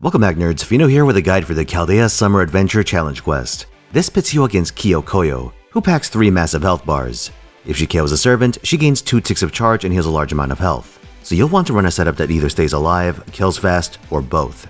Welcome back, nerds. Fino here with a guide for the Chaldea Summer Adventure Challenge Quest. This pits you against Koyo, who packs 3 massive health bars. If she KOs a servant, she gains 2 ticks of charge and heals a large amount of health. So you'll want to run a setup that either stays alive, kills fast, or both.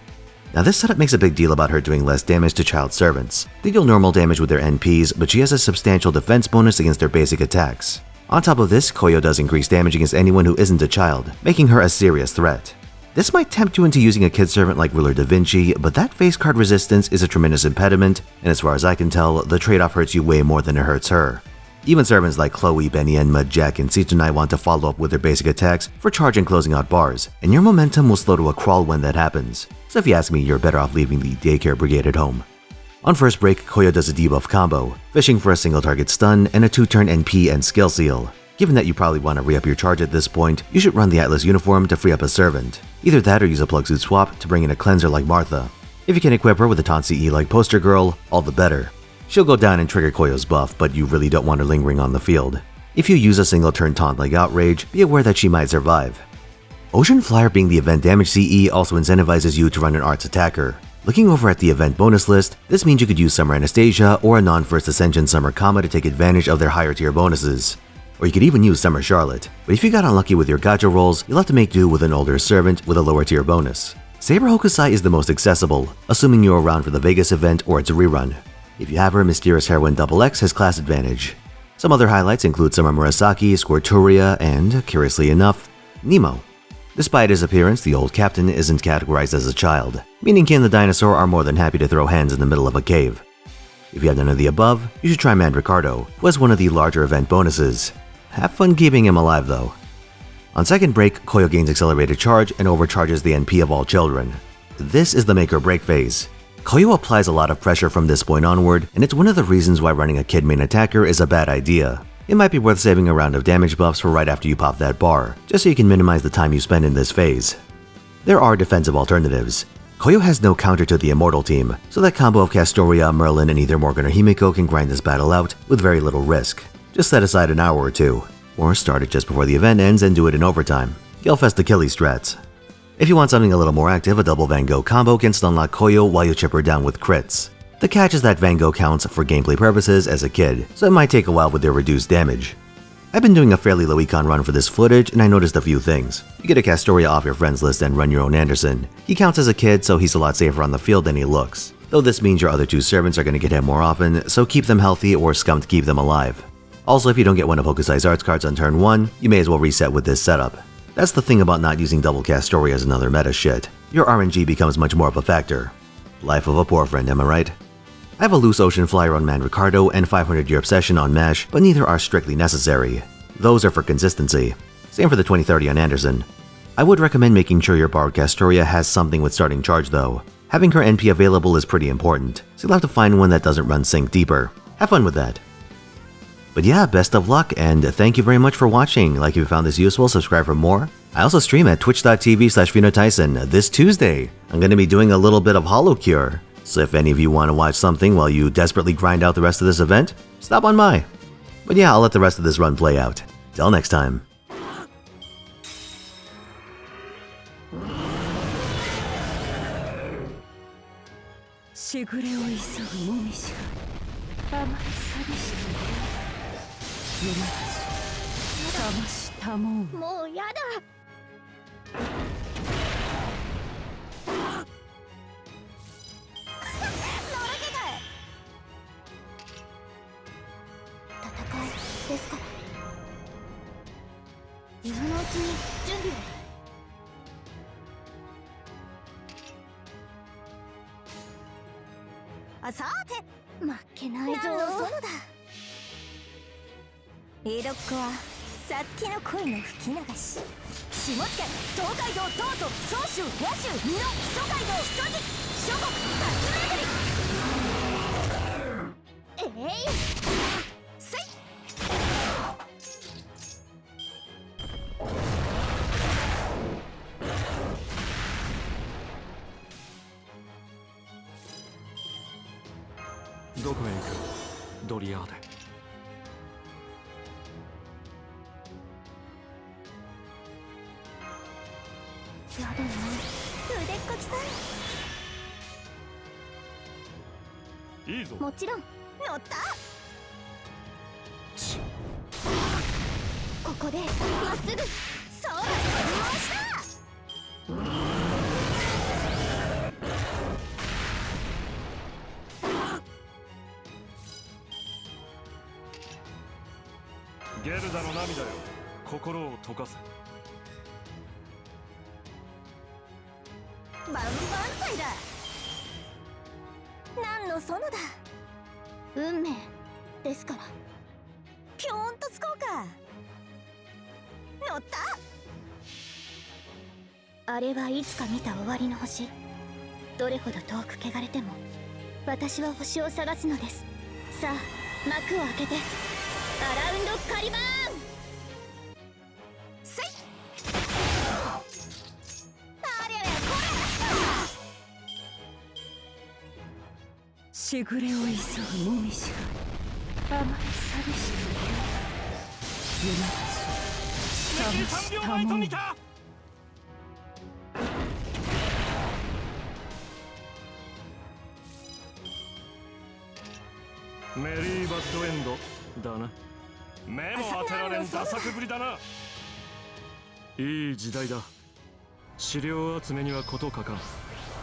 Now this setup makes a big deal about her doing less damage to child servants. They deal normal damage with their NPs, but she has a substantial defense bonus against their basic attacks. On top of this, Koyo does increase damage against anyone who isn't a child, making her a serious threat. This might tempt you into using a kid servant like Ruler Da Vinci, but that face card resistance is a tremendous impediment, and as far as I can tell, the trade-off hurts you way more than it hurts her. Even servants like Chloe, Benny, and Mudjack and Seachunai want to follow up with their basic attacks for charge and closing out bars, and your momentum will slow to a crawl when that happens. So if you ask me, you're better off leaving the daycare brigade at home. On first break, Koyo does a debuff combo, fishing for a single target stun and a 2-turn NP and skill seal. Given that you probably want to re-up your charge at this point, you should run the Atlas uniform to free up a servant. Either that or use a plug suit swap to bring in a cleanser like Martha. If you can equip her with a taunt CE like Poster Girl, all the better. She'll go down and trigger Koyo's buff, but you really don't want her lingering on the field. If you use a single turn taunt like Outrage, be aware that she might survive. Ocean Flyer being the event damage CE also incentivizes you to run an arts attacker. Looking over at the event bonus list, this means you could use Summer Anastasia or a non-First Ascension Summer Kama to take advantage of their higher tier bonuses. Or you could even use Summer Charlotte, but if you got unlucky with your gacha rolls, you'll have to make do with an older servant with a lower tier bonus. Saber Hokusai is the most accessible, assuming you're around for the Vegas event or its rerun. If you have her, Mysterious Heroine XX has class advantage. Some other highlights include Summer Murasaki, Squirturia, and, curiously enough, Nemo. Despite his appearance, the old captain isn't categorized as a child, meaning Ken the Dinosaur are more than happy to throw hands in the middle of a cave. If you have none of the above, you should try Man Ricardo, who has one of the larger event bonuses. Have fun keeping him alive though. On second break, Koyo gains accelerated charge and overcharges the NP of all children. This is the make or break phase. Koyo applies a lot of pressure from this point onward, and it's one of the reasons why running a kid main attacker is a bad idea. It might be worth saving a round of damage buffs for right after you pop that bar, just so you can minimize the time you spend in this phase. There are defensive alternatives. Koyo has no counter to the Immortal team, so that combo of Castoria, Merlin, and either Morgan or Himiko can grind this battle out with very little risk. Just set aside an hour or two, or start it just before the event ends and do it in overtime. Gilfest Achilles strats. If you want something a little more active, a double Van Gogh combo can stunlock Koyo while you chip her down with crits. The catch is that Van Gogh counts for gameplay purposes as a kid, so it might take a while with their reduced damage. I've been doing a fairly low econ run for this footage and I noticed a few things. You get a Castoria off your friends list and run your own Anderson. He counts as a kid, so he's a lot safer on the field than he looks. Though this means your other 2 servants are going to get hit more often, so keep them healthy or scum to keep them alive. Also, if you don't get one of Hokusai's arts cards on turn 1, you may as well reset with this setup. That's the thing about not using double Castoria as another meta shit. Your RNG becomes much more of a factor. Life of a poor friend, am I right? I have a loose Ocean Flyer on Man Ricardo and 500 Year Obsession on MASH, but neither are strictly necessary. Those are for consistency. Same for the 2030 on Anderson. I would recommend making sure your borrowed Castoria has something with starting charge though. Having her NP available is pretty important, so you'll have to find one that doesn't run sync deeper. Have fun with that. But yeah, best of luck, and thank you very much for watching. Like if you found this useful, subscribe for more. I also stream at twitch.tv/Finotaisen this Tuesday. I'm going to be doing a little bit of Hollow Cure, so if any of you want to watch something while you desperately grind out the rest of this event, stop on by. But yeah, I'll let the rest of this run play out. Till next time.どこへ行くドリアーデ。やだな、腕っこきさん。いいぞ。もちろん。乗った。ここでまっすぐ。そうだ、回した。ゲルダの涙よ、心を溶かせ。万々歳だ。何の園だ。運命ですから。ぴょーんとつこうか。乗った。あれはいつか見た終わりの星。どれほど遠く汚れても私は星を探すのです。さあ幕を開けてアラウンドカリバーン。せい。ありゃりゃこれ。しぐれを急ぐもみじがあまり寂しく夢3秒前と見た。メリーバッドエンドだな。目も当てられんダサくぶりだな。いい時代だ。資料集めには事欠かん。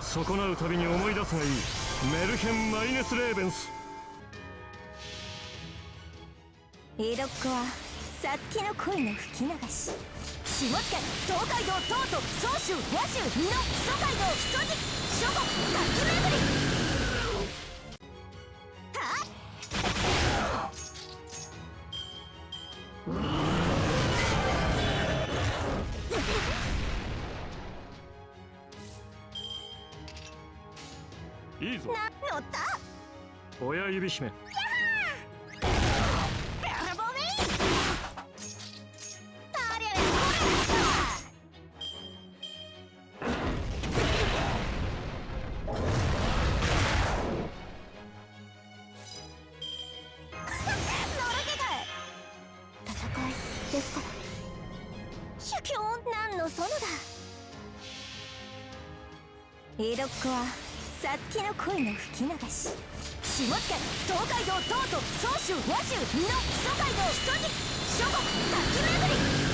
損なうたびに思い出すがいい。メルヘン・マイネス・レーベンス。江戸っ子はさつきの恋の吹き流し。下野東海道東都総州和州美濃蘇街道木曽路諸国タッグ巡り。はいいぞ。乗った。親指締め。ですから。ひゃぴょん、何の園だ。江戸っ子はさつきの恋の吹き流し。下野東海道東都総州和州美濃蘇街道木曽路諸国タッグ巡り。